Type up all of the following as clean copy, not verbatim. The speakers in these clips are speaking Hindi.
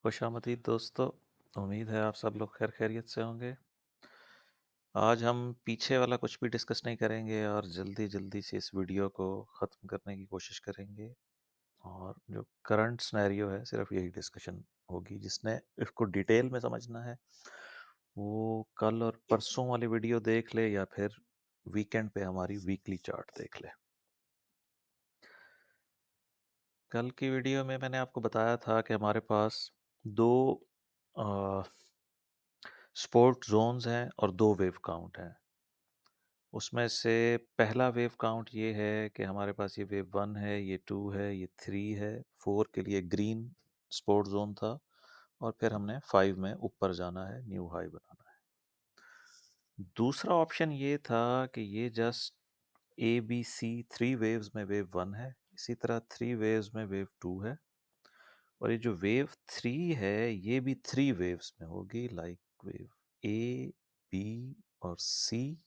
खुशामदीद दोस्तों। उम्मीद है आप सब लोग खैर खैरियत से होंगे। आज हम पीछे वाला कुछ भी डिस्कस नहीं करेंगे और जल्दी जल्दी से इस वीडियो को ख़त्म करने की कोशिश करेंगे। और जो करंट सिनेरियो है सिर्फ यही डिस्कशन होगी। जिसने इसको डिटेल में समझना है वो कल और परसों वाली वीडियो देख ले या फिर वीकेंड पे हमारी वीकली चार्ट देख ले। कल की वीडियो में मैंने आपको बताया था कि हमारे पास दो स्पोर्ट जोन्स हैं और दो वेव काउंट हैं। उसमें से पहला वेव काउंट ये है कि हमारे पास ये वेव 1 है, ये 2 है, ये 3 है। 4 के लिए ग्रीन स्पोर्ट जोन था और फिर हमने 5 में ऊपर जाना है, न्यू हाई बनाना है। दूसरा ऑप्शन ये था कि ये just A B C 3 waves में वेव 1 है, इसी तरह 3 वेव्स में वेव 2 है, और ये जो वेव 3 है ये भी 3 वेव्स में होगी, लाइक वेव ए, बी और सी,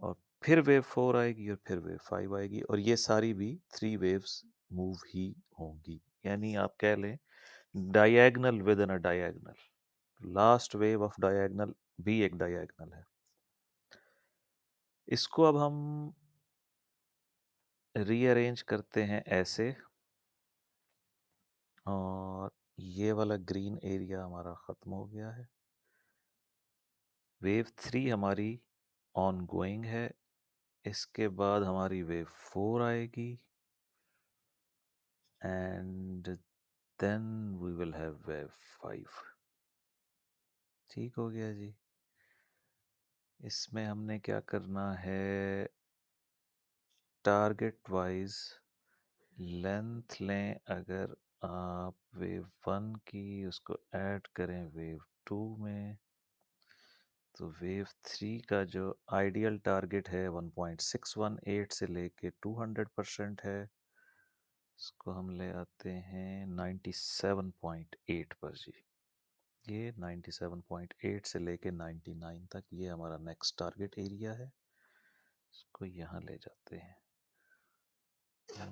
और फिर वेव 4 आएगी और फिर वेव 5 आएगी, और ये सारी भी 3 वेव्स मूव ही होंगी। यानी आप कह लें diagonal with in a diagonal. Last wave of diagonal भी एक डायगोनल है। इसको अब हम रीअरेंज करते हैं ऐसे, और ये वाला ग्रीन एरिया हमारा ख़त्म हो गया है। वेव 3 हमारी ऑन गोइंग है, इसके बाद हमारी वेव 4 आएगी, and then we will have wave 5। ठीक हो गया जी। इसमें हमने क्या करना है, टारगेट वाइज लेंथ लें। अगर आप वेव 1 की उसको ऐड करें वेव 2 में, तो वेव 3 का जो आइडियल टारगेट है 1.618 से लेके 200% है। इसको हम ले आते हैं 97.8 पर जी। ये 97.8 से लेके 99 तक ये हमारा नेक्स्ट टारगेट एरिया है। इसको यहाँ ले जाते हैं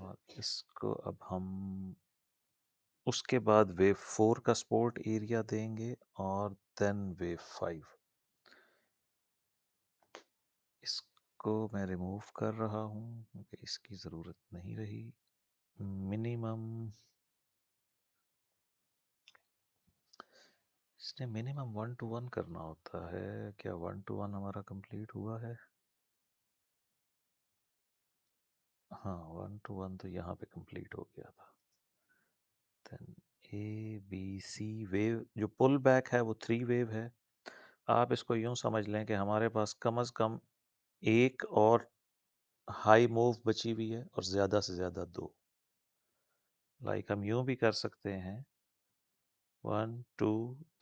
और इसको अब हम उसके बाद वेव 4 का सपोर्ट एरिया देंगे और देन वेव 5। इसको मैं रिमूव कर रहा हूँ क्योंकि इसकी ज़रूरत नहीं रही। मिनिमम, इसने मिनिमम 1 to 1 करना होता है। क्या 1 to 1 हमारा कंप्लीट हुआ है? हाँ, 1 to 1 तो यहाँ पे कंप्लीट हो गया था। Then A B C wave जो पुल बैक है वो 3 वेव है। आप इसको यूं समझ लें कि हमारे पास कम से कम एक और हाई मूव बची हुई है और ज़्यादा से ज़्यादा दो। लाइक हम यूं भी कर सकते हैं 1 2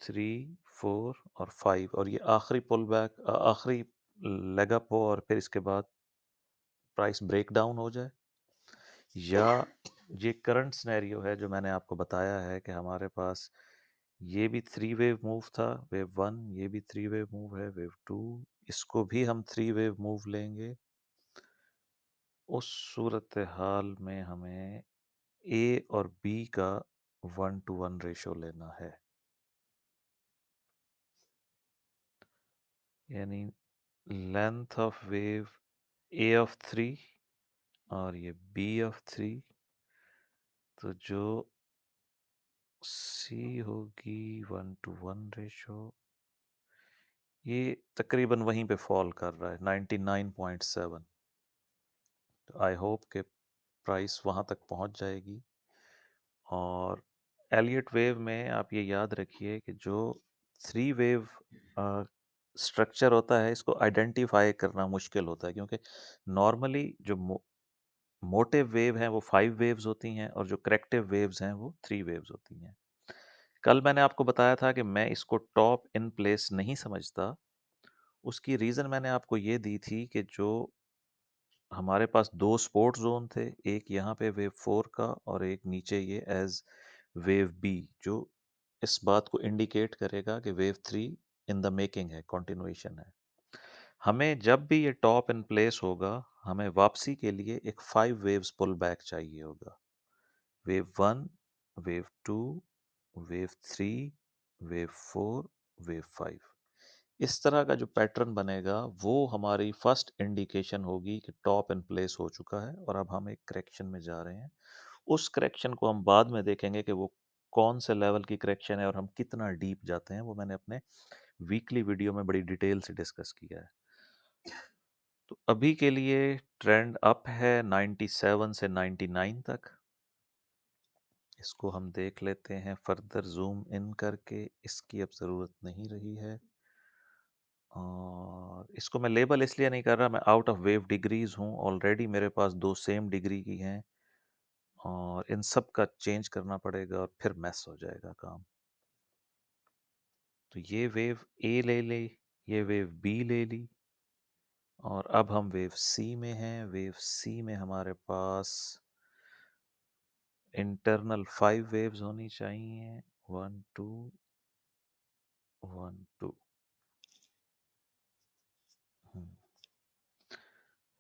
3 4 और 5, और ये आखिरी पुल बैक, आखिरी लेग अप हो और फिर इसके बाद प्राइस ब्रेक डाउन हो जाए। या ये करंट सिनेरियो है जो मैंने आपको बताया है कि हमारे पास ये भी 3 वेव मूव था, वेव 1, ये भी 3 वेव मूव है, वेव 2, इसको भी हम 3 वेव मूव लेंगे। उस सूरत हाल में हमें ए और बी का 1 to 1 रेशो लेना है। यानी length of wave A of 3 और ये बी ऑफ 3, तो जो सी होगी 1 to 1 रेशो, ये तकरीबन वहीं पे फॉल कर रहा है 99.7। तो आई होप के प्राइस वहाँ तक पहुँच जाएगी। और एलियट वेव में आप ये याद रखिए कि जो 3 वेव स्ट्रक्चर होता है इसको आइडेंटिफाई करना मुश्किल होता है, क्योंकि नॉर्मली जो मोटिव वेव हैं वो 5 वेव्स होती हैं और जो करेक्टिव वेव्स हैं वो 3 वेव्स होती हैं। कल मैंने आपको बताया था कि मैं इसको टॉप इन प्लेस नहीं समझता। उसकी रीज़न मैंने आपको ये दी थी कि जो हमारे पास दो स्पोर्ट जोन थे, एक यहाँ पे वेव 4 का और एक नीचे ये एज वेव बी, जो इस बात को इंडिकेट करेगा कि वेव 3 इन द मेकिंग है, कंटिन्यूएशन है। हमें जब भी ये टॉप इन प्लेस होगा, हमें वापसी के लिए एक 5 वेव्स पुल बैक चाहिए होगा। Wave 1, wave 2, wave 3, wave 4, wave 5। इस तरह का जो पैटर्न बनेगा वो हमारी फर्स्ट इंडिकेशन होगी कि टॉप इन प्लेस हो चुका है और अब हम एक करेक्शन में जा रहे हैं। उस करेक्शन को हम बाद में देखेंगे कि वो कौन से लेवल की करेक्शन है और हम कितना डीप जाते हैं, वो मैंने अपने वीकली वीडियो में बड़ी डिटेल से डिस्कस किया है। तो अभी के लिए ट्रेंड अप है 97 से 99 तक। इसको हम देख लेते हैं फर्दर जूम इन करके, इसकी अब ज़रूरत नहीं रही है। और इसको मैं लेबल इसलिए नहीं कर रहा, मैं आउट ऑफ वेव डिग्रीज हूँ, ऑलरेडी मेरे पास दो सेम डिग्री की हैं और इन सब का चेंज करना पड़ेगा और फिर मैस हो जाएगा काम। तो ये वेव ए ले ली, ये वेव बी ले ली और अब हम वेव सी में हैं। वेव सी में हमारे पास इंटरनल 5 वेव्स होनी चाहिए। 1 2 1 2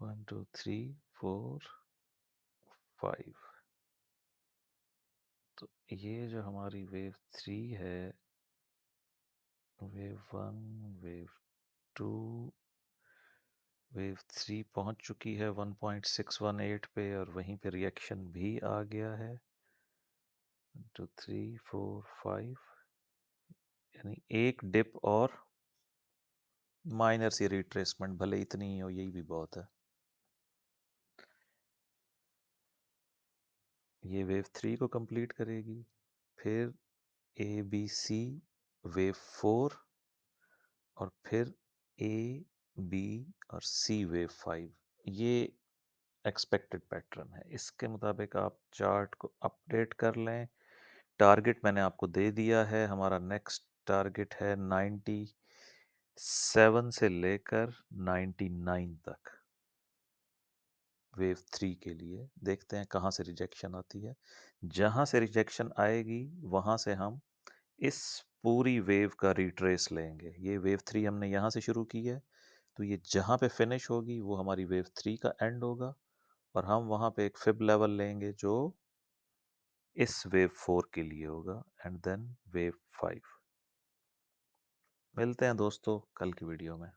1 2 3 4 5। तो ये जो हमारी वेव 3 है, वेव 1, वेव 2, वेव 3 पहुंच चुकी है 1.618 पे और वहीं पे रिएक्शन भी आ गया है। 2 3 4 5, यानी एक डिप और माइनर सी रिट्रेसमेंट, भले इतनी ही हो यही भी बहुत है। ये वेव 3 को कंप्लीट करेगी, फिर ए बी सी वेव 4 और फिर ए बी और सी वेव 5। ये एक्सपेक्टेड पैटर्न है। इसके मुताबिक आप चार्ट को अपडेट कर लें। टारगेट मैंने आपको दे दिया है। हमारा नेक्स्ट टारगेट है 97 से लेकर 99 तक वेव 3 के लिए। देखते हैं कहाँ से रिजेक्शन आती है। जहाँ से रिजेक्शन आएगी वहाँ से हम इस पूरी वेव का रिट्रेस लेंगे। ये वेव 3 हमने यहाँ से शुरू की है, तो ये जहाँ पे फिनिश होगी वो हमारी वेव 3 का एंड होगा और हम वहाँ पे एक फिब लेवल लेंगे जो इस वेव 4 के लिए होगा एंड देन वेव 5। मिलते हैं दोस्तों कल की वीडियो में।